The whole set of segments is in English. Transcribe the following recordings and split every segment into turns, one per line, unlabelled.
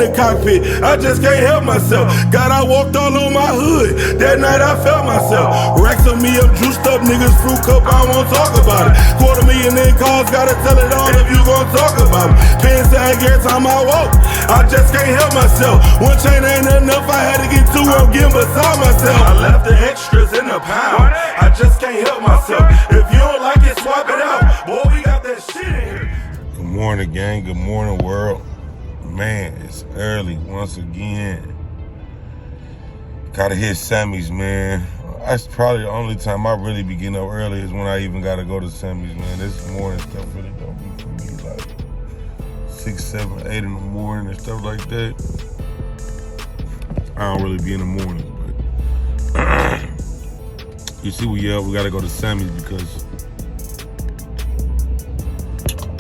the cockpit, I just can't help myself. God, I walked all on my hood, that night I felt myself. Racks of me up, juiced up, niggas fruit cup, I won't talk about it. $250,000 in calls, gotta tell it all if you gon' talk about it. Pants sag every time I walk, I just can't help myself. One chain ain't enough, I had to get two, I'm getting beside myself. I left the extras in the pound, I just can't help myself. If you don't like it, swap it out. Boy, we got that shit in here.
Good morning, gang. Good morning, world. Man, it's early once again. Gotta hit Sammy's, man. That's probably the only time I really be getting up early is when I even gotta go to Sammy's, man. This morning stuff really don't be for me, like 6, 7, 8 in the morning and stuff like that. I don't really be in the mornings, but you see, we gotta go to Sammy's because,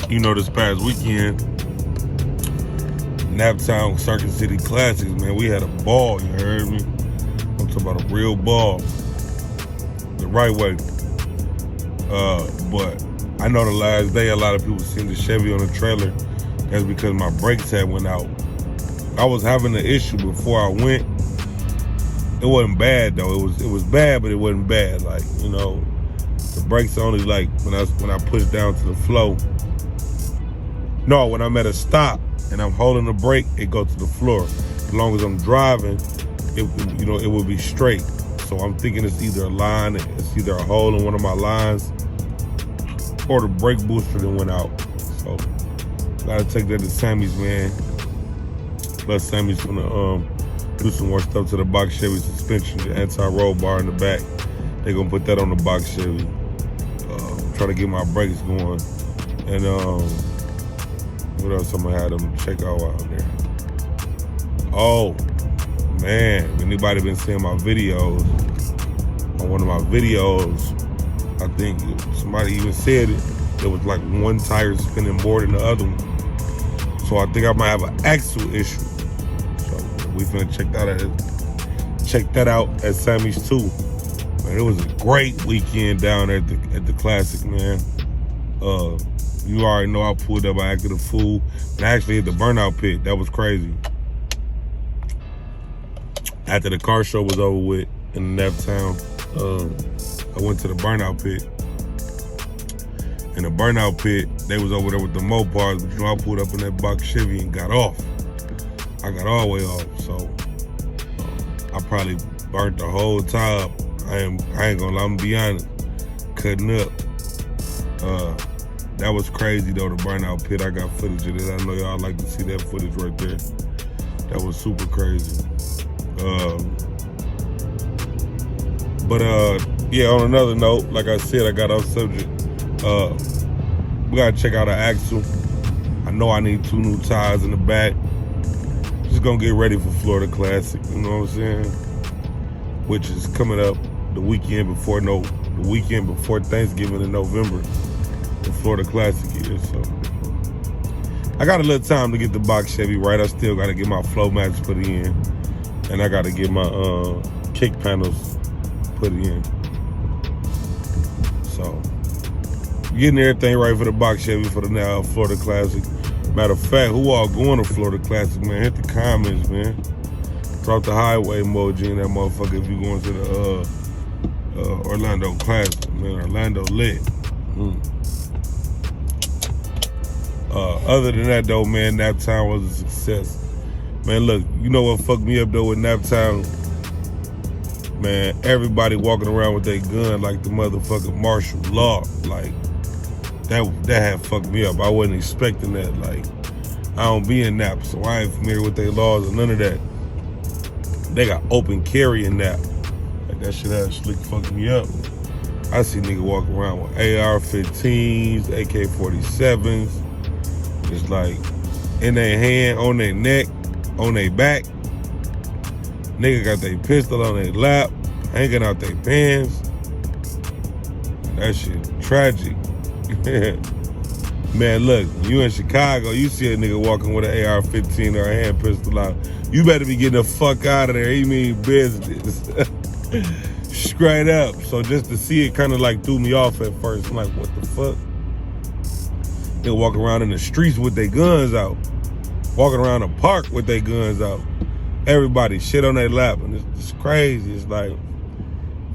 you know, this past weekend, Naptown Circuit City Classics, man, we had a ball, you heard me? I'm talking about a real ball, the right way. But I know the last day a lot of people seen the Chevy on the trailer. That's because my brakes had went out. I was having an issue before I went. It wasn't bad though. It was bad, but it wasn't bad. Like, you know, the brakes only like when I push down to the flow. No, when I'm at a stop and I'm holding the brake, it goes to the floor. As long as I'm driving, it will be straight. So I'm thinking it's either a line, it's either a hole in one of my lines, or the brake booster that went out. So gotta take that to Sammy's, man. Plus Sammy's gonna do some more stuff to the box Chevy suspension, the anti-roll bar in the back. They're gonna put that on the box Chevy. Try to get my brakes going. And what else I'm gonna have them check out there? Oh, man, anybody been seeing my videos? On one of my videos, I think somebody even said it. There was like one tire spinning more than the other one. So I think I might have an axle issue. So we finna check that out at Sammy's too. Man, it was a great weekend down there at the Classic, man. You already know I pulled up, I acted a fool. And I actually hit the burnout pit. That was crazy. After the car show was over with in Naptown, I went to the burnout pit. In the burnout pit, they was over there with the Mopars, but you know, I pulled up in that box Chevy and got off. I got all the way off, so I probably burnt the whole tire up. I ain't gonna lie, I'm gonna be honest, cutting up. That was crazy though, the burnout pit. I got footage of it. I know y'all like to see that footage right there. That was super crazy. Yeah, on another note, like I said, I got off subject. We gotta check out our axle. I know I need 2 new tires in the back. Just gonna get ready for Florida Classic, you know what I'm saying? Which is coming up the weekend before Thanksgiving in November. The Florida Classic is, so I got a little time to get the box Chevy right. I still gotta get my flow mats put in, and I gotta get my kick panels put in. So getting everything right for the box Chevy for the now Florida Classic. Matter of fact, who all going to Florida Classic, man? Hit the comments, man. Drop the highway emoji in that motherfucker if you going to the Orlando Classic, man. Orlando lit. Other than that though, man, Naptown was a success. Man, look, you know what fucked me up though with Naptown? Man, everybody walking around with their gun like the motherfucking martial law. Like, that had fucked me up. I wasn't expecting that. Like, I don't be in Nap, so I ain't familiar with their laws or none of that. They got open carry in Nap. Like, that shit had slick fucked me up. I see niggas walking around with AR-15s, AK-47s. It's like in their hand, on their neck, on their back. Nigga got their pistol on their lap, hanging out their pants. That shit tragic. Man, look, you in Chicago, you see a nigga walking with an AR-15 or a hand pistol out. You better be getting the fuck out of there. He mean business. Straight up. So just to see it kind of like threw me off at first. I'm like, what the fuck? They walk around in the streets with their guns out. walking around the park with their guns out. Everybody shit on their lap, and it's crazy. It's like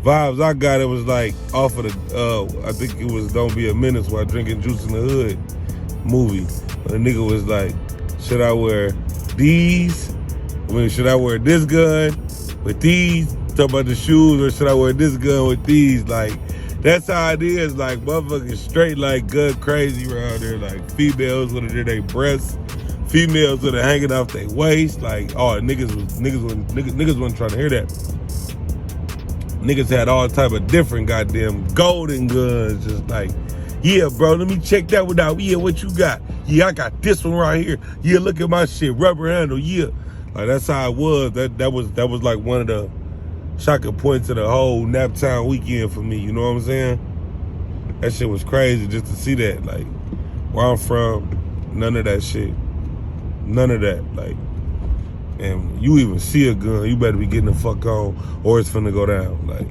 vibes I got. It was like off of the I think it was Don't Be a Menace while drinking juice in the hood movie. The nigga was like, should I wear these? Should I wear this gun with these? Talk about the shoes, or should I wear this gun with these? Like, that's how it is. Like, motherfuckers straight like gun crazy around there. Like, females with their breasts, females with it hanging off their waist. Like, oh, niggas wasn't trying to hear that. Niggas had all type of different goddamn golden guns, just like, yeah, bro, let me check that one out. Yeah, what you got? Yeah, I got this one right here. Yeah, look at my shit, rubber handle. Yeah, like that's how it was. That was like one of the shocking points of the whole Naptown weekend for me. You know what I'm saying? That shit was crazy just to see that. Like, where I'm from, none of that shit, none of that. Like, and you even see a gun, you better be getting the fuck on, or it's finna go down. Like,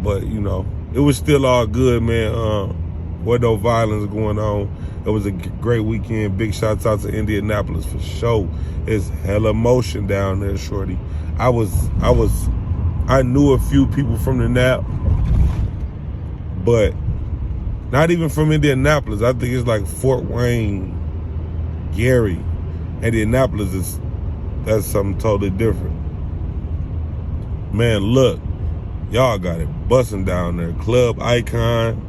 but you know, it was still all good, man. With no violence going on. It was a great weekend. Big shouts out to Indianapolis for sure. It's hella motion down there, shorty. I knew a few people from the Nap, but not even from Indianapolis. I think it's like Fort Wayne, Gary. Indianapolis that's something totally different. Man, look, y'all got it busting down there. Club Icon.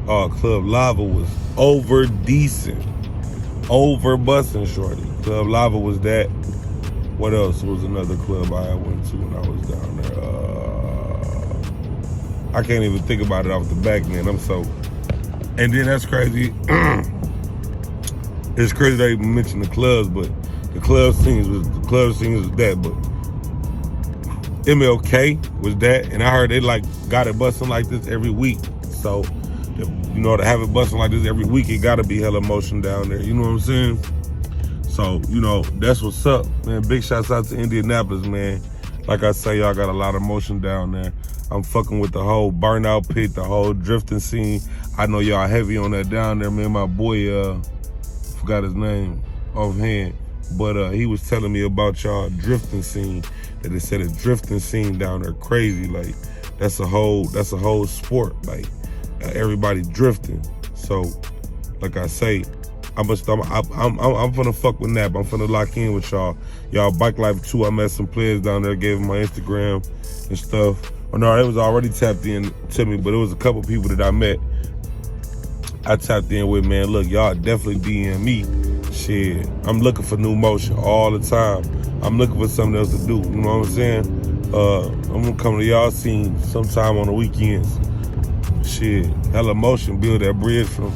Oh, Club Lava was over decent. Over busting, shorty. Club Lava was that. What else was another club I went to when I was down there? I can't even think about it off the back, man. I'm so... And then that's crazy. It's crazy they even mentioned the clubs, but the club scenes was that, but MLK was that, and I heard they like got it busting like this every week. So, you know, to have it busting like this every week, it gotta be hella motion down there. You know what I'm saying? So, you know, that's what's up, man. Big shouts out to Indianapolis, man. Like I say, y'all got a lot of motion down there. I'm fucking with the whole burnout pit, the whole drifting scene. I know y'all heavy on that down there, man. My boy, forgot his name offhand, but he was telling me about y'all drifting scene. That they said a drifting scene down there crazy. Like, that's a whole sport. Like, everybody drifting. So, like I say, I'm finna fuck with Nap. I'm finna lock in with y'all. Y'all Bike Life 2, I met some players down there, gave them my Instagram and stuff. Oh no, it was already tapped in to me, but it was a couple people that I met. I tapped in with, man, look, y'all definitely DM me. Shit, I'm looking for new motion all the time. I'm looking for something else to do, you know what I'm saying? I'm gonna come to y'all scene sometime on the weekends. Shit, hella motion, build that bridge from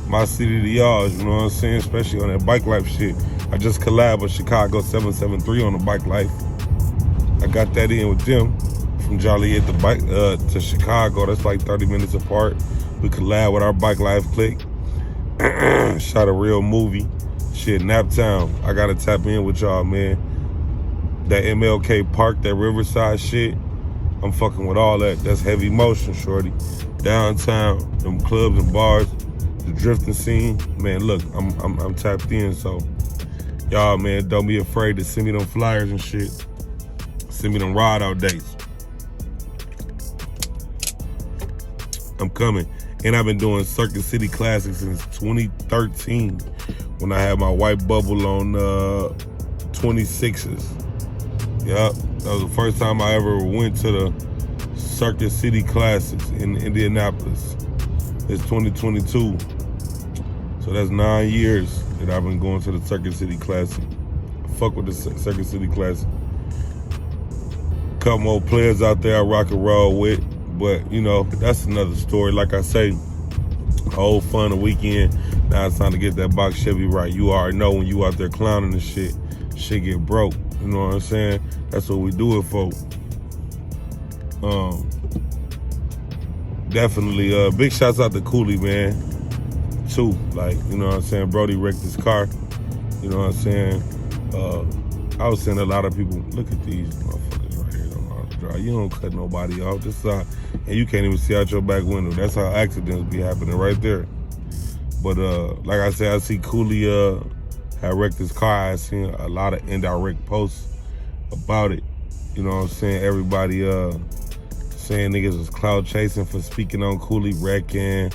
my city to y'all, you know what I'm saying? Especially on that Bike Life shit. I just collabed with Chicago 773 on the Bike Life. I got that in with them from Joliet to Chicago. That's like 30 minutes apart. We collab with our Bike Life clique. Shot a real movie. Shit, Naptown. I gotta tap in with y'all, man. That MLK Park, that Riverside shit. I'm fucking with all that. That's heavy motion, shorty. Downtown, them clubs and bars, the drifting scene. Man, look, I'm tapped in. So, y'all, man, don't be afraid to send me them flyers and shit. Send me them ride out dates. I'm coming. And I've been doing Circuit City Classics since 2013 when I had my white bubble on 26s. Yep, that was the first time I ever went to the Circuit City Classics in Indianapolis. It's 2022. So that's 9 years that I've been going to the Circuit City Classic. Fuck with the Circuit City Classic. Couple more players out there I rock and roll with. But, you know, that's another story. Like I say, whole fun a weekend. Now it's time to get that box Chevy right. You already know when you out there clowning and shit get broke. You know what I'm saying? That's what we do it for. Definitely, big shouts out to Cooley, man, too. Like, you know what I'm saying? Brody wrecked his car. You know what I'm saying? I was seeing a lot of people, look at these motherfuckers right here. Don't know how to drive. You don't cut nobody off. This side. And you can't even see out your back window. That's how accidents be happening right there. But like I said, I see Cooley had wrecked his car. I seen a lot of indirect posts about it. You know what I'm saying? Everybody saying niggas was cloud chasing for speaking on Cooley wrecking.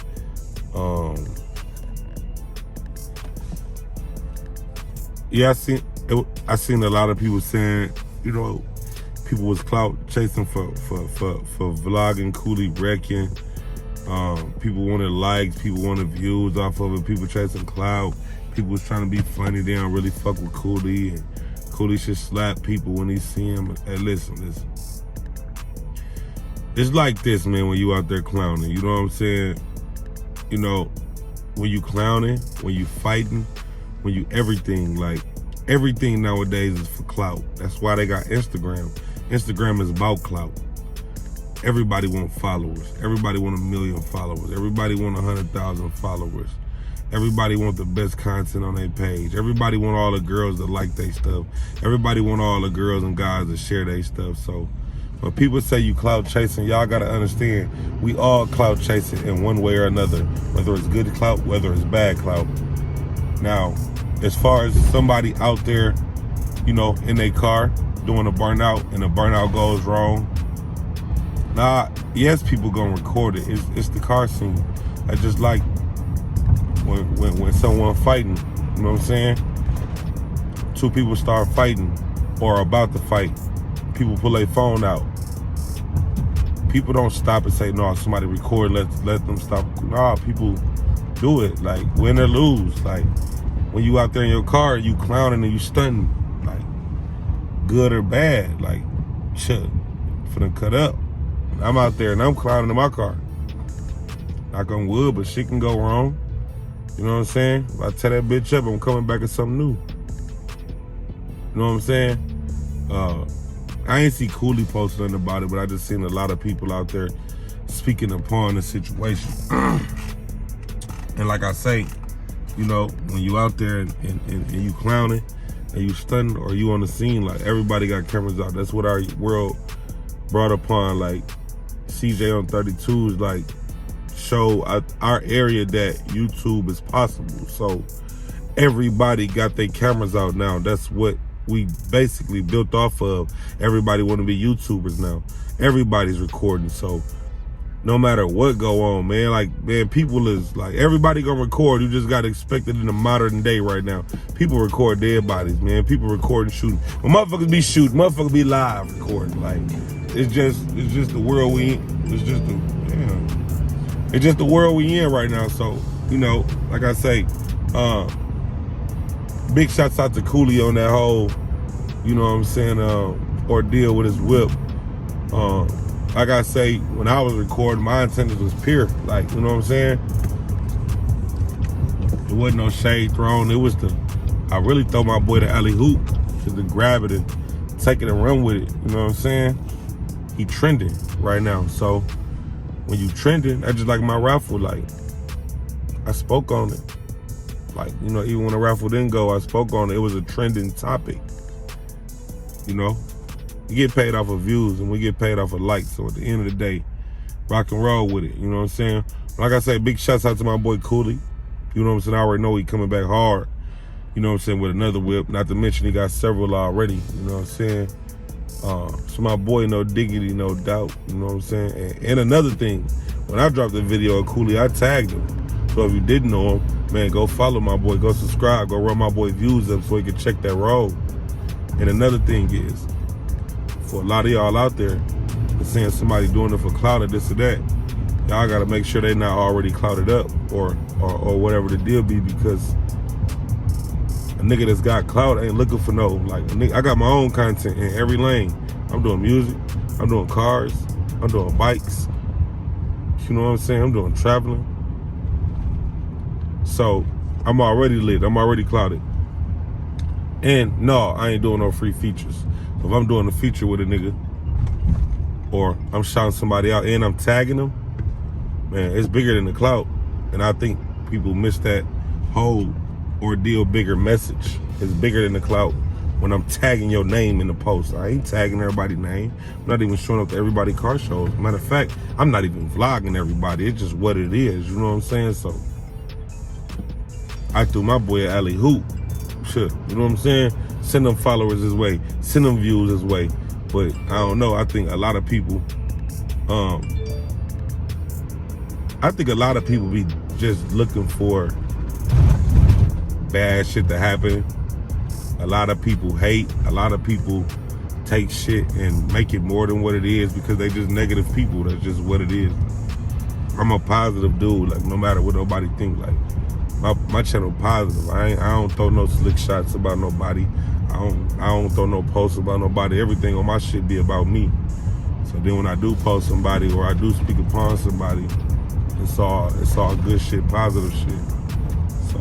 Yeah, I seen a lot of people saying, you know, people was clout chasing for vlogging Cooley wrecking. People wanted likes, people wanted views off of it, people chasing clout. People was trying to be funny, they don't really fuck with Cooley, and Cooley should slap people when he see him. Hey, listen. It's like this, man, when you out there clowning, you know what I'm saying? You know, when you clowning, when you fighting, when you everything, like everything nowadays is for clout. That's why they got Instagram. Instagram is about clout. Everybody want followers. Everybody want 1 million followers. Everybody want 100,000 followers. Everybody want the best content on their page. Everybody want all the girls that like their stuff. Everybody want all the girls and guys that share their stuff. So when people say you clout chasing, y'all gotta understand, we all clout chasing in one way or another, whether it's good clout, whether it's bad clout. Now, as far as somebody out there, you know, in their car doing a burnout and the burnout goes wrong, yes, people gonna record it. It's the car scene. I just like when someone fighting, you know what I'm saying? Two people start fighting or about to fight. People pull their phone out. People don't stop and say, no, somebody record, let them stop. Nah, people do it, like win or lose. Like when you out there in your car, you clowning and you stunting, like good or bad, like shit, finna cut up. I'm out there and I'm clowning in my car. Knock on wood, but shit can go wrong. You know what I'm saying? If I tear that bitch up, I'm coming back with something new. You know what I'm saying? I ain't see Cooley post nothing about it, but I just seen a lot of people out there speaking upon the situation. And like I say, you know, when you out there and you clowning and you stunning or you on the scene, like everybody got cameras out. That's what our world brought upon. Like CJ on 32's like show our area that YouTube is possible. So everybody got their cameras out now. That's what we basically built off of. Everybody want to be YouTubers now. Everybody's recording. So no matter what go on, man, like, man, people is like, everybody gonna record. You just gotta expect it in the modern day right now. People record dead bodies, man. People record and shooting. When motherfuckers be shooting, motherfuckers be live recording. Like, it's just the world we in. It's just the world we in right now. So, you know, like I say, big shouts out to Cooley on that whole, you know what I'm saying, ordeal with his whip. Like I say, when I was recording, my intentions was pure. Like, you know what I'm saying? There wasn't no shade thrown. It was I really throw my boy the alley hoop, just to grab it and take it and run with it. You know what I'm saying? He trending right now. So when you trending, that's just like my raffle. Like, I spoke on it. Like, you know, even when the raffle didn't go, I spoke on it. It was a trending topic. You know? You get paid off of views and we get paid off of likes. So at the end of the day, rock and roll with it. You know what I'm saying? Like I say, big shouts out to my boy Cooley. You know what I'm saying? I already know he coming back hard. You know what I'm saying? With another whip. Not to mention he got several already. You know what I'm saying? So my boy, no diggity, no doubt. You know what I'm saying? And another thing, when I dropped the video of Cooley, I tagged him. So if you didn't know him, man, go follow my boy, go subscribe, go run my boy views up so he can check that road. And another thing is, for a lot of y'all out there that's saying somebody doing it for clout or this or that, y'all gotta make sure they not already clouted up or whatever the deal be, because a nigga that's got clout ain't looking for no, like, I got my own content in every lane. I'm doing music, I'm doing cars, I'm doing bikes, you know what I'm saying? I'm doing traveling. So I'm already lit, I'm already clouded. And no, I ain't doing no free features. If I'm doing a feature with a nigga, or I'm shouting somebody out and I'm tagging them, man, it's bigger than the clout. And I think people miss that whole ordeal bigger message. It's bigger than the clout when I'm tagging your name in the post. I ain't tagging everybody's name. I'm not even showing up to everybody car shows. Matter of fact, I'm not even vlogging everybody. It's just what it is, you know what I'm saying? So I threw my boy alley hoop. too. You know what I'm saying? Send them followers his way. Send them views his way. But I don't know. I think a lot of people, be just looking for bad shit to happen. A lot of people hate. A lot of people take shit and make it more than what it is because they just negative people. That's just what it is. I'm a positive dude. Like, no matter what nobody think. Like, my channel positive. I don't throw no slick shots about nobody. I don't throw no posts about nobody. Everything on my shit be about me. So then when I do post somebody or I do speak upon somebody, it's all good shit, positive shit. So,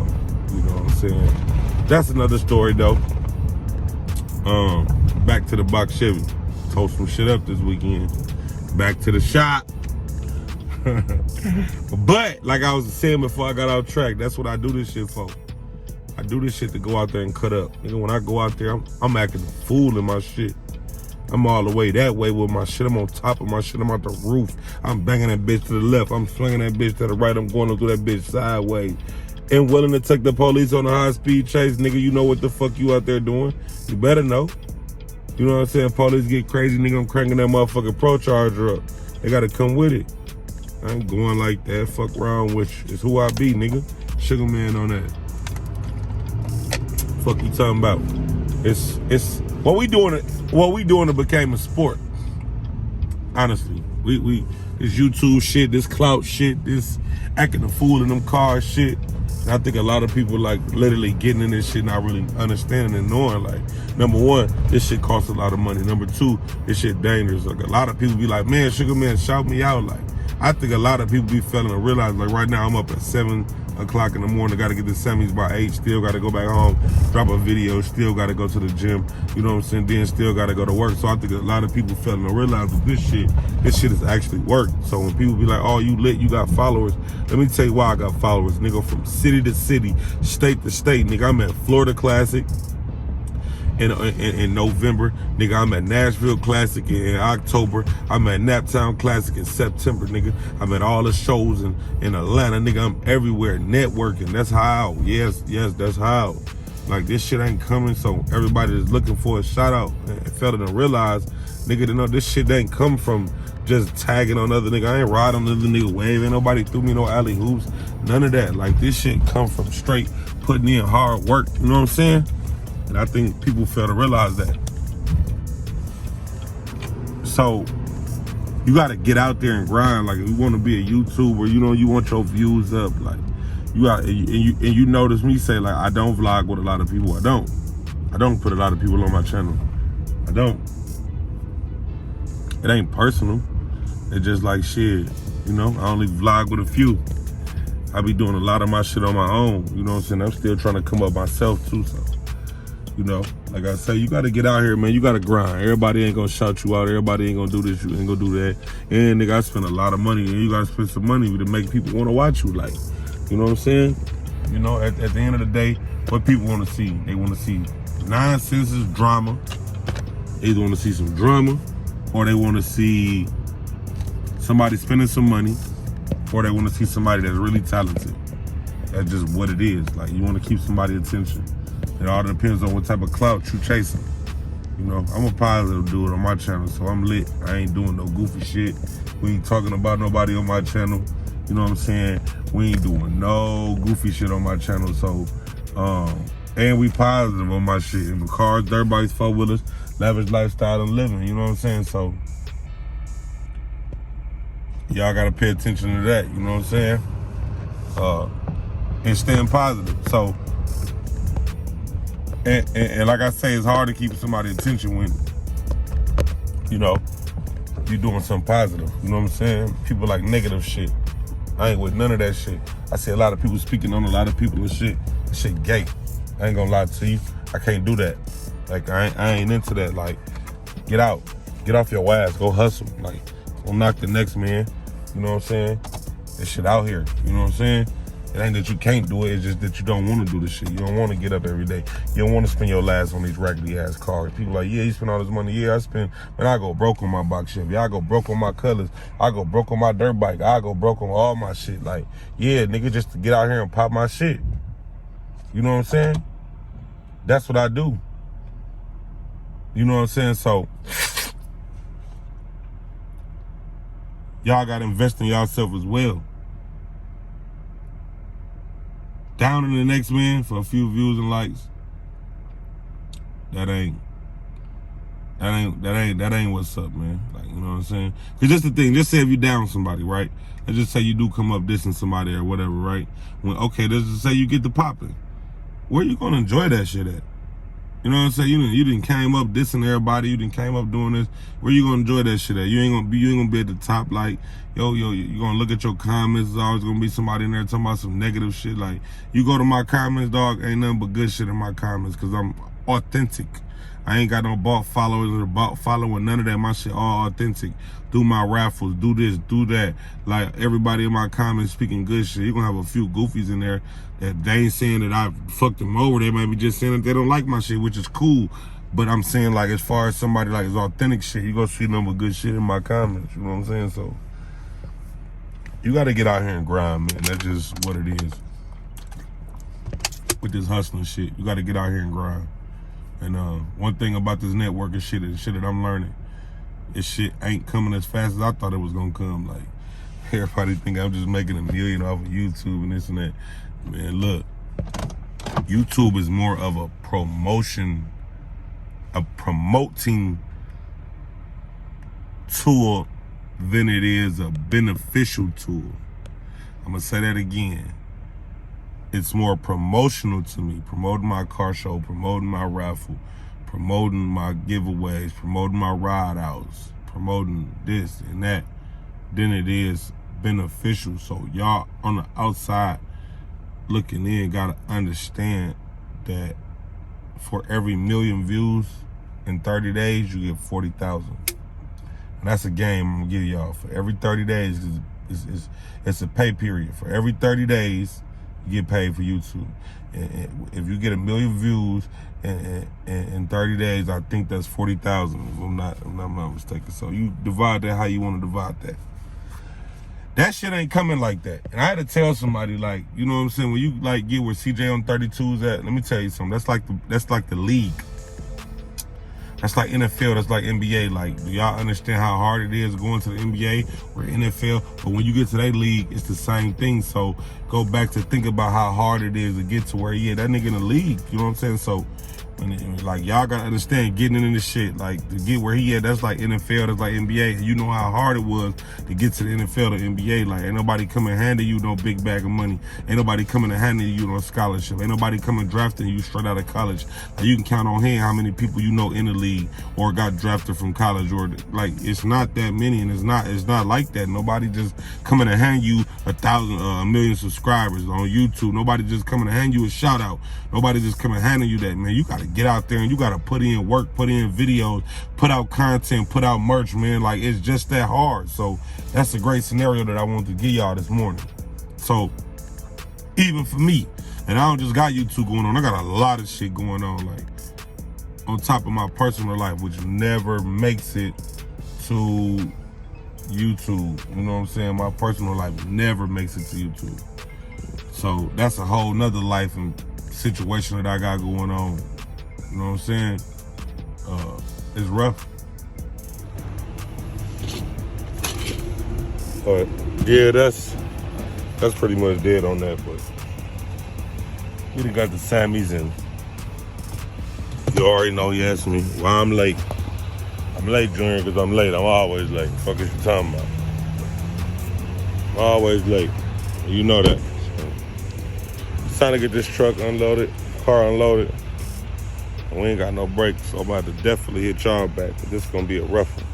you know what I'm saying? That's another story though. Back to the box Chevy. Told some shit up this weekend. Back to the shop. But like I was saying before I got off track, that's what I do this shit for. I do this shit to go out there and cut up. Nigga, when I go out there, I'm acting a fool in my shit. I'm all the way that way with my shit. I'm on top of my shit. I'm out the roof. I'm banging that bitch to the left. I'm swinging that bitch to the right. I'm going through that bitch sideways. And willing to take the police on a high-speed chase. Nigga, you know what the fuck you out there doing. You better know. You know what I'm saying? Police get crazy, nigga. I'm cranking that motherfucking pro charger up. They gotta come with it. I ain't going like that. Fuck around with you. It's who I be, nigga. Sugar man on that. Fuck you talking about? It's what we doing it became a sport. Honestly. We this YouTube shit, this clout shit, this acting a fool in them cars shit. And I think a lot of people like literally getting in this shit, not really understanding and knowing. Like, number one, this shit costs a lot of money. Number two, this shit dangerous. Like, a lot of people be like, man, Sugar Man, shout me out. Like, I think a lot of people be failing to realize, like, right now I'm up at 7 o'clock in the morning, got to get the semis by 8, still got to go back home, drop a video, still got to go to the gym, you know what I'm saying, then still got to go to work. So I think a lot of people failing to realize that this shit is actually work. So when people be like, oh, you lit, you got followers, let me tell you why I got followers, nigga. From city to city, state to state, nigga. I'm at Florida Classic in November, nigga. I'm at Nashville Classic in October. I'm at Naptown Classic in September, nigga. I'm at all the shows in Atlanta, nigga. I'm everywhere networking. That's how. Yes, that's how. Like, this shit ain't coming, so everybody is looking for a shout out and failing to realize, nigga, to know this shit ain't come from just tagging on other nigga. I ain't riding on other nigga wave. Ain't nobody threw me no alley hoops. None of that. Like, this shit come from straight putting in hard work. You know what I'm saying? And I think people fail to realize that. So you got to get out there and grind. Like, if you want to be a YouTuber, you know, you want your views up. Like, you got, and you notice me say, like, I don't vlog with a lot of people. I don't put a lot of people on my channel. I don't. It ain't personal. It's just like, shit, you know, I only vlog with a few. I be doing a lot of my shit on my own. You know what I'm saying? I'm still trying to come up myself too, so. You know, like I say, you got to get out here, man. You got to grind. Everybody ain't going to shout you out. Everybody ain't going to do this. You ain't going to do that. And nigga, I spend a lot of money, and you got to spend some money to make people want to watch you. Like, you know what I'm saying? You know, at the end of the day, what people want to see? They want to see nonsense, drama. They either want to see some drama, or they want to see somebody spending some money, or they want to see somebody that's really talented. That's just what it is. Like, you want to keep somebody's attention. It all depends on what type of clout you chasing. You know, I'm a positive dude on my channel, so I'm lit. I ain't doing no goofy shit. We ain't talking about nobody on my channel. You know what I'm saying? We ain't doing no goofy shit on my channel. So, and we positive on my shit. And cars, dirt bikes, 4-wheelers, lavish lifestyle and living. You know what I'm saying? So, y'all gotta pay attention to that. You know what I'm saying? And staying positive. So, and like I say, it's hard to keep somebody's attention when, you know, you're doing something positive. You know what I'm saying? People like negative shit. I ain't with none of that shit. I see a lot of people speaking on a lot of people and shit. That shit gay. I ain't gonna lie to you. I can't do that. Like, I ain't into that. Like, get out. Get off your ass. Go hustle. Like, go knock the next man. You know what I'm saying? This shit out here. You know what I'm saying? It ain't that you can't do it, it's just that you don't want to do this shit. You don't want to get up every day. You don't want to spend your last on these raggedy ass cars. People like, yeah, you spend all this money. Yeah, I spend, man, I go broke on my box Chevy. I go broke on my colors. I go broke on my dirt bike. I go broke on all my shit. Like, yeah, nigga, just to get out here and pop my shit. You know what I'm saying? That's what I do. You know what I'm saying? So y'all gotta invest in yourself as well. Down in the next man for a few views and likes. That ain't what's up, man. Like, you know what I'm saying? Cause that's the thing. Just say if you down somebody, right? Let's just say you do come up dissing somebody or whatever, right? Okay, let's just say you get the popping. Where you gonna enjoy that shit at? You know what I'm saying? You didn't came up dissing everybody. You didn't came up doing this. Where you gonna enjoy that shit at? You ain't gonna be at the top. Like, yo, you gonna look at your comments. There's always gonna be somebody in there talking about some negative shit. Like, you go to my comments, dog. Ain't nothing but good shit in my comments because I'm authentic. I ain't got no bought followers or bought following, none of that. My shit all authentic. Do my raffles, do this, do that. Like, everybody in my comments speaking good shit. You're gonna have a few goofies in there that they ain't saying that I fucked them over. They might be just saying that they don't like my shit, which is cool. But I'm saying, like, as far as somebody like is authentic shit, you gonna see nothing but good shit in my comments. You know what I'm saying? So you gotta get out here and grind, man. That's just what it is. With this hustling shit, you gotta get out here and grind. And one thing about this networking shit is shit that I'm learning. This shit ain't coming as fast as I thought it was gonna come. Like, everybody think I'm just making $1 million off of YouTube and this and that. Man, look, YouTube is more of a promoting tool than it is a beneficial tool. I'm gonna say that again. It's more promotional to me, promoting my car show, promoting my raffle, promoting my giveaways, promoting my ride outs, promoting this and that, than it is beneficial. So y'all on the outside looking in gotta understand that for every 1 million views in 30 days, you get 40,000. And that's a game I'm gonna give y'all. For every 30 days, it's a pay period. For every 30 days, you get paid for YouTube. And if you get 1 million views in 30 days, I think that's 40,000. If I'm not mistaken. So you divide that how you want to divide that. That shit ain't coming like that. And I had to tell somebody, like, you know what I'm saying? When you like get where CJ on 32's at, let me tell you something. That's like the league. That's like NFL, that's like NBA. Like, do y'all understand how hard it is going to the NBA or NFL? But when you get to that league, it's the same thing. So go back to think about how hard it is to get to where he is. That nigga in the league, you know what I'm saying? So, like, y'all gotta understand, getting into this shit, like, to get where he at, that's like NFL, that's like NBA. You know how hard it was to get to the NFL, the NBA. Like, ain't nobody coming handing you no big bag of money. Ain't nobody coming to handing you no scholarship. Ain't nobody coming drafting you straight out of college. Like, you can count on hand how many people you know in the league or got drafted from college, or like, it's not that many, and it's not like that. Nobody just coming to hand you 1 million subscribers on YouTube. Nobody just coming to hand you a shout out. Nobody just coming handing you that, man. You gotta get out there and you gotta put in work, put in videos, put out content, put out merch, man. Like, it's just that hard. So that's a great scenario that I wanted to give y'all this morning. So even for me, and I don't just got YouTube going on, I got a lot of shit going on, like, on top of my personal life, which never makes it to YouTube. You know what I'm saying? My personal life never makes it to YouTube. So that's a whole nother life and situation that I got going on. You know what I'm saying? It's rough. But yeah, that's pretty much dead on that. But we done got the Sammys, and you already know, you asked me why I'm late. I'm late, Junior, because I'm late. I'm always late. Fuck is you talking about? I'm always late. You know that. So, it's time to get this truck unloaded, car unloaded. And we ain't got no brakes, so I'm about to definitely hit y'all back. But this is going to be a rough one.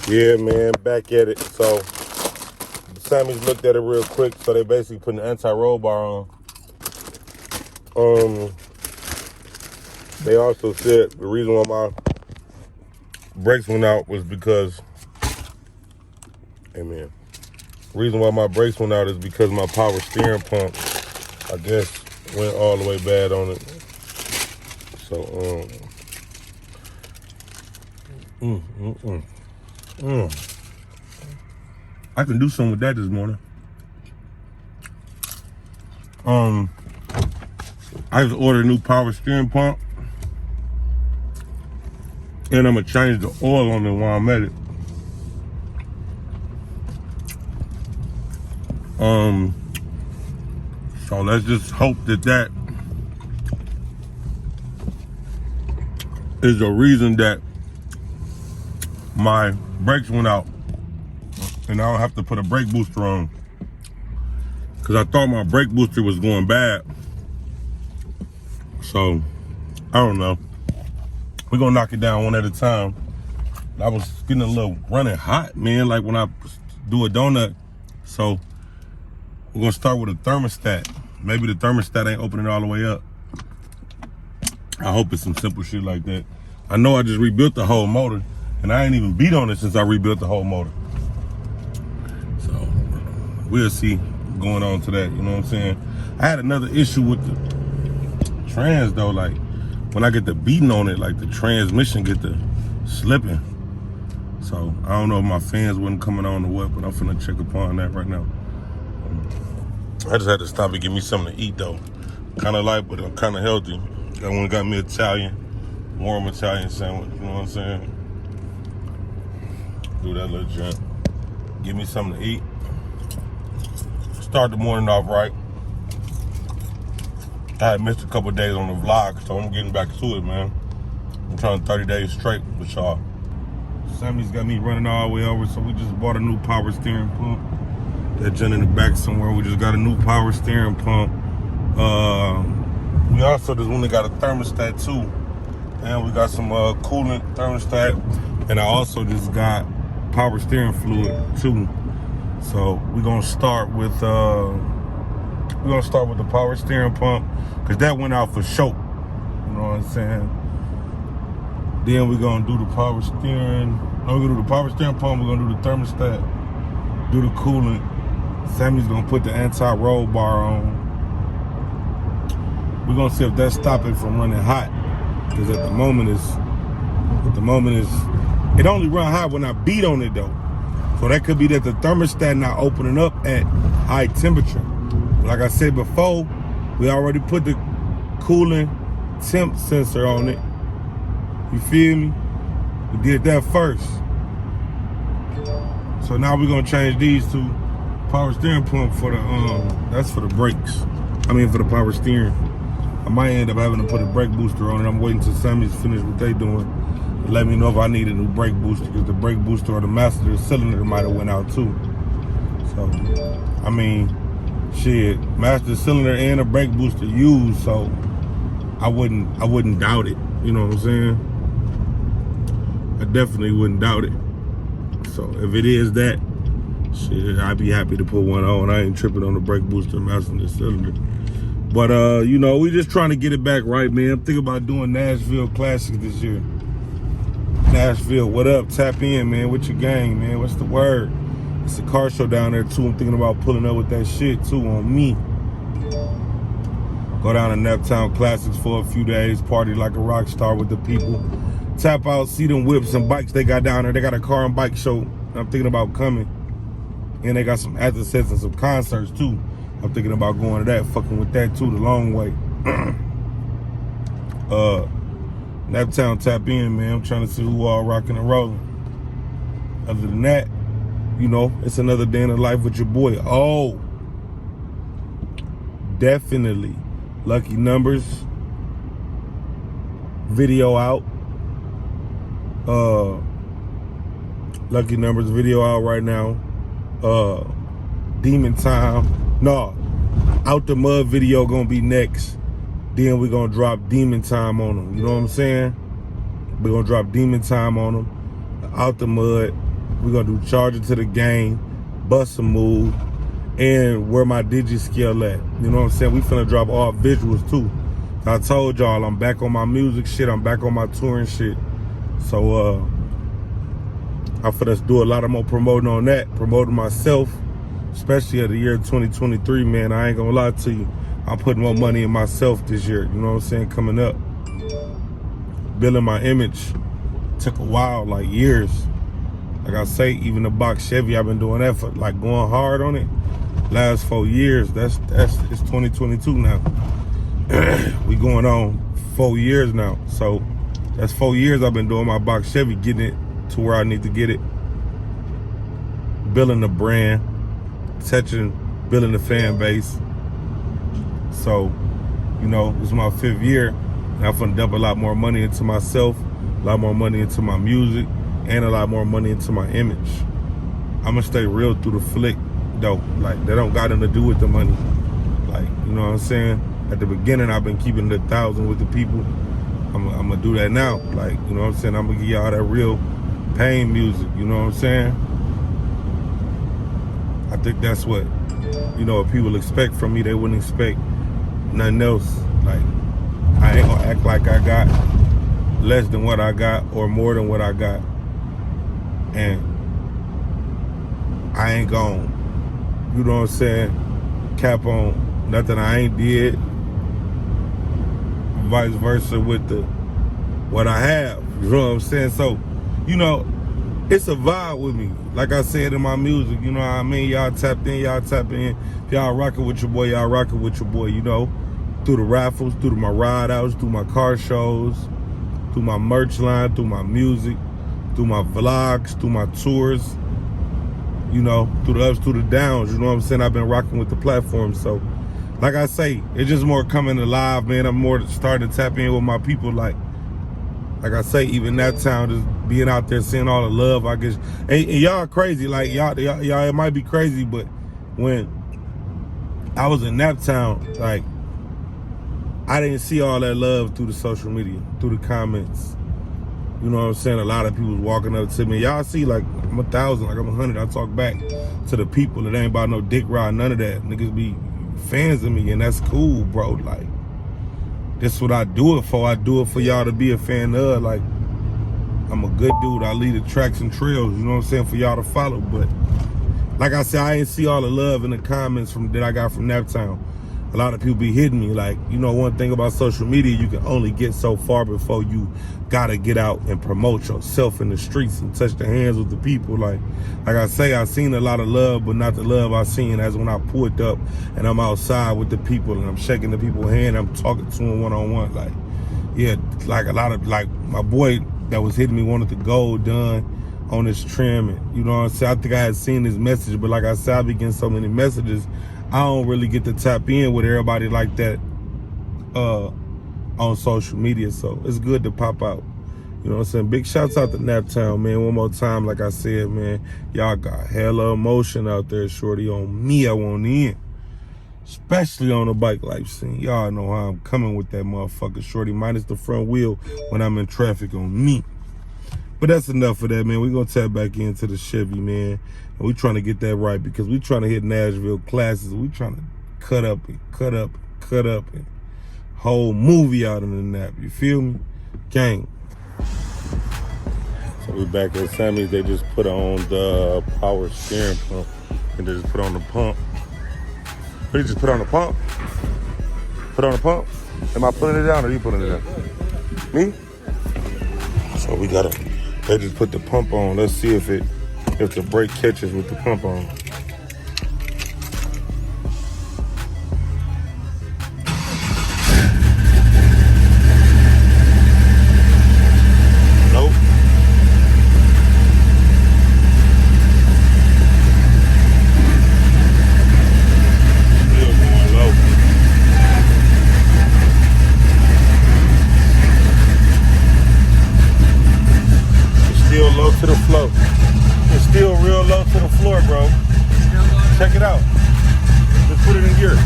Yeah, man, back at it. So the Sammys looked at it real quick. So they basically put an anti-roll bar on. They also said the reason why brakes went out was because, hey man, the reason why my brakes went out is because my power steering pump, I guess, went all the way bad on it. So, I can do something with that this morning. I just ordered a new power steering pump, and I'm gonna change the oil on it while I'm at it. So let's just hope that is the reason that my brakes went out and I don't have to put a brake booster on, because I thought my brake booster was going bad. So I don't know, we're gonna knock it down one at a time. I was getting a little running hot, man, like when I do a donut. So we're gonna start with a thermostat. Maybe the thermostat ain't opening all the way up. I hope it's some simple shit like that. I know I just rebuilt the whole motor, and I ain't even beat on it since I rebuilt the whole motor. So we'll see going on to that, you know what I'm saying? I had another issue with the trans though, like when I get the beating on it, like the transmission get the slipping. So I don't know if my fans wasn't coming on or what, but I'm finna check upon that right now. I just had to stop and get me something to eat though. Kind of light, but I'm kind of healthy. I went and got me Italian, warm Italian sandwich, you know what I'm saying? Do that little jump. Give me something to eat. Start the morning off right. I had missed a couple of days on the vlog, so I'm getting back to it, man. I'm trying 30 days straight with y'all. Sammy's got me running all the way over, so we just bought a new power steering pump. That junk in the back somewhere. We just got a new power steering pump. We also just only got a thermostat too, and we got some coolant thermostat, and I also just got power steering fluid too. So we're gonna start with the power steering pump, because that went out for sure. You know what I'm saying? Then we're gonna do the power steering. We're gonna do the power steering pump. We're gonna do the thermostat, do the coolant. Sammy's gonna put the anti-roll bar on. We're gonna see if that's stopping from running hot, because at the moment it only run hot when I beat on it though. So that could be that the thermostat not opening up at high temperature. Like I said before, we already put the cooling temp sensor on it. You feel me? We did that first. So now we're gonna change these to power steering pump for the that's for the brakes. I mean for the power steering. I might end up having to put a brake booster on it. I'm waiting till Sammy's finished what they doing. Let me know if I need a new brake booster, because the brake booster or the master cylinder might have went out too. So I mean, shit, master cylinder and a brake booster used, so I wouldn't doubt it. You know what I'm saying? I definitely wouldn't doubt it. So if it is that, shit, I'd be happy to put one on. I ain't tripping on the brake booster, master cylinder. But you know, we just trying to get it back right, man. I'm thinking about doing Nashville Classics this year. Nashville, what up? Tap in, man. What's your gang, man? What's the word? It's a car show down there too. I'm thinking about pulling up with that shit too on me. Go down to Naptown Classics for a few days, party like a rock star with the people. Tap out, see them whips and bikes they got down there. They got a car and bike show I'm thinking about coming. And they got some after sets and some concerts too. I'm thinking about going to that, fucking with that too, the long way. Naptown, tap in, man. I'm trying to see who all rocking and rolling. Other than that, you know, it's another day in the life with your boy. Oh, definitely. Lucky Numbers video out. Lucky Numbers video out right now. Demon Time. No, Out the Mud video gonna be next. Then we're gonna drop Demon Time on them. You know what I'm saying? We're gonna drop Demon Time on them. Out the Mud. We're gonna do Charge It to the Game, Bust a Move, and Where My Digi Scale At. You know what I'm saying? We finna drop all visuals too. I told y'all I'm back on my music shit. I'm back on my touring shit. So I'm finna do a lot of more promoting on that, promoting myself, especially at the year 2023, man. I ain't gonna lie to you. I'm putting more money in myself this year, you know what I'm saying, coming up. Building my image took a while, like years. Like I say, even the box Chevy, I've been doing that for, like, going hard on it. Last 4 years, it's 2022 now. We going on 4 years now. So that's 4 years I've been doing my box Chevy, getting it to where I need to get it. Building the brand, building the fan base. So, you know, it's my 5th year, and I'm gonna dump a lot more money into myself, a lot more money into my music, and a lot more money into my image. I'm gonna stay real through the flick, though. Like, that don't got nothing to do with the money. Like, you know what I'm saying? At the beginning, I've been keeping it 1,000 with the people. I'm gonna do that now. Like, you know what I'm saying? I'm gonna give y'all that real pain music, you know what I'm saying? I think that's what, you know, what people expect from me. They wouldn't expect nothing else. Like, I ain't gonna act like I got less than what I got or more than what I got. And I ain't gonna, you know what I'm saying, cap on nothing I ain't did. Vice versa with what I have, you know what I'm saying? So, you know, it's a vibe with me. Like I said in my music, you know what I mean? Y'all tapped in, If y'all rocking with your boy, y'all rocking with your boy, you know? Through the raffles, through my ride outs, through my car shows, through my merch line, through my music, through my vlogs, through my tours, you know, through the ups, through the downs, you know what I'm saying? I've been rocking with the platform. So, like I say, it's just more coming alive, man. I'm more starting to tap in with my people. Like I say, even that town, just being out there, seeing all the love, I guess. And y'all crazy, like y'all, it might be crazy, but when I was in that town, like, I didn't see all that love through the social media, through the comments. You know what I'm saying? A lot of people walking up to me. Y'all see, like, I'm 1,000, like I'm 100. I talk back to the people. It ain't about no dick ride, none of that. Niggas be fans of me, and that's cool, bro. Like, this what I do it for. I do it for y'all to be a fan of. Like, I'm a good dude. I lead the tracks and trails, you know what I'm saying, for y'all to follow. But like I said, I ain't see all the love in the comments that I got from Naptown. A lot of people be hitting me. Like, you know, one thing about social media, you can only get so far before you gotta get out and promote yourself in the streets and touch the hands with the people. Like I say, I seen a lot of love, but not the love I seen as when I pulled up and I'm outside with the people and I'm shaking the people's hand, I'm talking to them one-on-one. Like, yeah, like a lot of, like, my boy that was hitting me wanted the gold done on his trim. And, you know what I'm saying? I think I had seen his message, but like I said, I be getting so many messages, I don't really get to tap in with everybody like that on social media. So it's good to pop out. You know what I'm saying? Big shouts out to Naptown, man. One more time, like I said, man, y'all got hella emotion out there, shorty. On me, I want in. Especially on the bike life scene. Y'all know how I'm coming with that motherfucker, shorty. Minus the front wheel when I'm in traffic on me. But that's enough of that, man. We're going to tap back into the Chevy, man. And we trying to get that right because we trying to hit Nashville classes. We trying to cut up and whole movie out in the nap. You feel me? Gang. So we back at Sammy's. They just put on the power steering pump. And they just put on the pump. What, you just put on the pump? Put on the pump? Am I putting it down or are you putting it down? Me? So we gotta, they just put the pump on. Let's see if the brake catches with the pump on. Nope. Still going low. It's still low to the floor. It's still real low to the floor, bro. Check it out. Just put it in gear.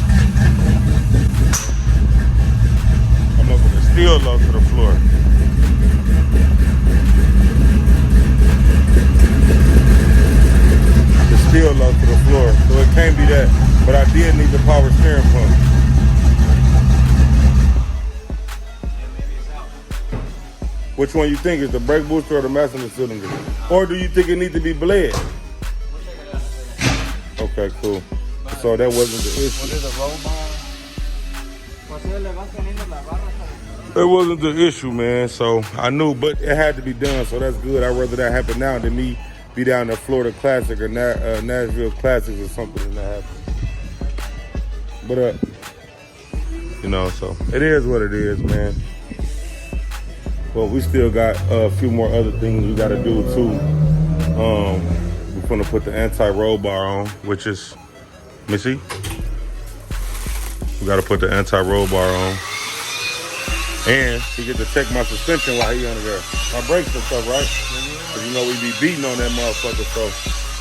I'm looking. It's still low to the floor. It's still low to the floor, so it can't be that. But I did need the power steering pump. Which one you think is the brake booster or the master cylinder? Or do you think it needs to be bled? Okay, cool. So that wasn't the issue. It wasn't the issue, man. So I knew, but it had to be done. So that's good. I'd rather that happen now than me be down at Florida Classic or Nashville Classics or something and that happen. But you know, so it is what it is, man. Well, we still got a few more other things we got to do too. We're gonna put the anti-roll bar on, which is, let me see. We got to put the anti-roll bar on, and he get to check my suspension while he under there. My brakes and stuff, right? Cause you know we be beating on that motherfucker, so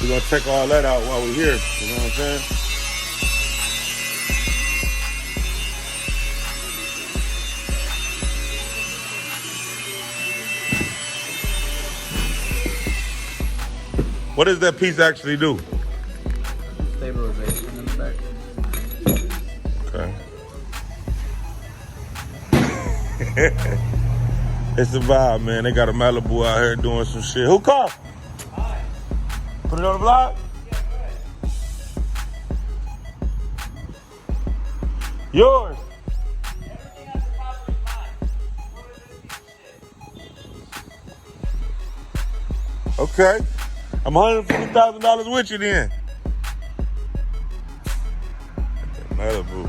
we're gonna check all that out while we're here. You know what I'm saying? What does that piece actually do?
Stabilization in the back.
Okay. It's a vibe, man. They got a Malibu out here doing some shit. Who called? Put it on the vlog? Yours. Okay. I'm $150,000 with you then. Malibu.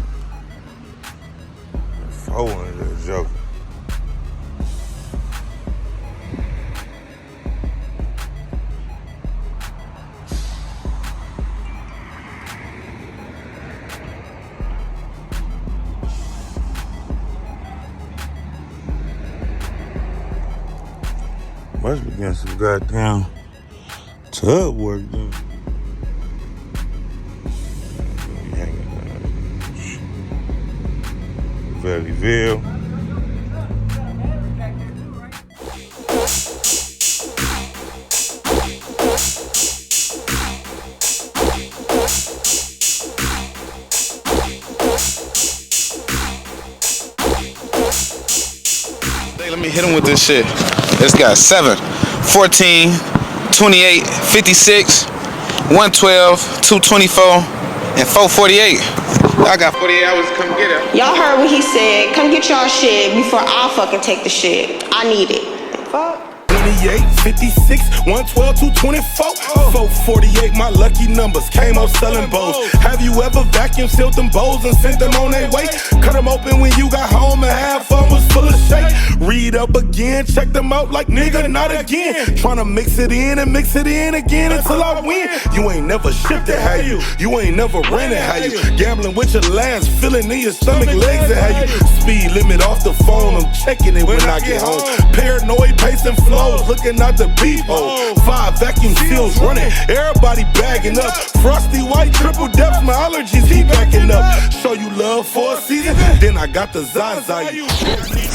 400 is a joke. Must be getting some goddamn tub work done. Valleyville.
Let me hit him with this shit. It's got 7, 14, 28, 56, 112, 224, and 448. I got 48 hours to come get it.
Y'all heard what he said. Come get y'all shit before I fucking take the shit. I need it. Fuck.
28, 56, 112, 224, 448, my lucky numbers, came up selling bowls. Have you ever vacuum sealed them bowls and sent them on their way? Cut them open when you got home and half of them was full of shake. Read up again, check them out like nigga, not again. Tryna mix it in and mix it in again until I win. You ain't never shipped it, how you? You ain't never ran it, how you? Gambling with your last, feeling in your stomach, legs, and how you? Speed limit off the phone, I'm checking it when I get home. Paranoid pacing flows, looking out the peephole. 5 vacuum seals running, everybody bagging up. Frosty white, triple depths, my allergies, he backing up. Show you love for a season, then I got the Zaza. I need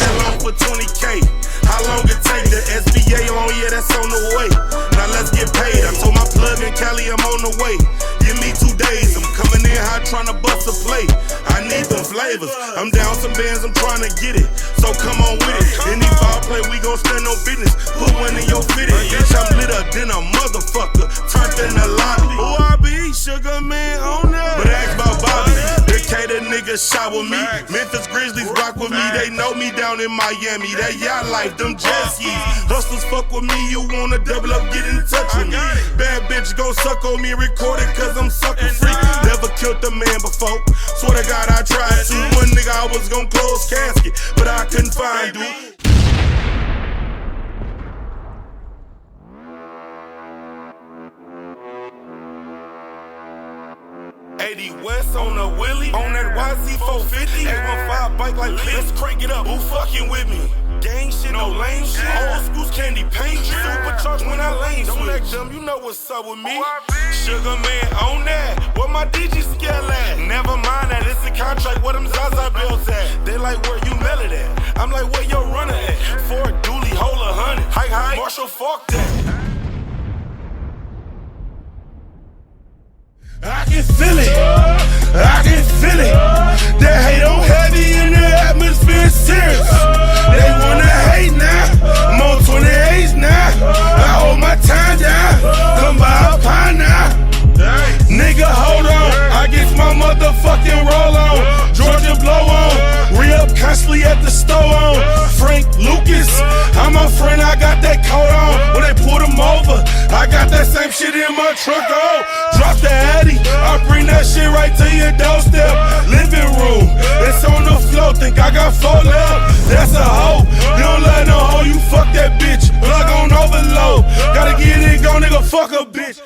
that loan for 20K. How long it take? The SBA loan, yeah, that's on the way. Now let's get paid. I told my plug in Cali I'm on the way. Give me 2 days, I'm coming in hot trying to bust a plate. I need them flavors. I'm down some bands, I'm trying to get it. So come on with it. Any foul play, we gon' stand no business. Put one in your fitted. Bitch, I'm lit up, then a motherfucker. Turned in the lobby. Who I be? Sugar man on that. But ask about Bobby. The Cater niggas shot with me. Memphis Grizzlies rock with me. They know me down in Miami. That yacht life, them jet skis. Hustlers fuck with me. You wanna double up, get in touch with me. Bad bitch gon' suck on me, record it cause I'm sucker free. Never killed a man before. Swear to God I tried to. One nigga I was gon' close casket, but I couldn't find dude. 80 West on a Willie, on that YZ 450. 815 bike like Lee. Let's crank it up. Who fucking with me? Gang shit, no lame shit. Old school's candy paint. Supercharged when I lane switch. Don't act dumb, you know what's up with me. Sugar man on that. What my DG scale at? Never mind that, it's a contract. Where them Zaza bills at? They like where you mail it at. I'm like where your runner at? Ford Dooley, hold 100. Hike, Marshall, fuck that. I can feel it, I can feel it. That hate on heavy in the atmosphere, serious. They wanna hate now, I'm my motherfucking roll on. Georgia blow on. Re-up constantly at the store on. Frank Lucas, I'm a friend, I got that coat on. When they pulled him over, I got that same shit in my truck on. Drop the Addy, I bring that shit right to your doorstep. Living room, it's on the floor, think I got 4 left. That's a hoe, you don't let no hoe, you fuck that bitch. Plug on overload, gotta get it go, nigga, fuck a bitch.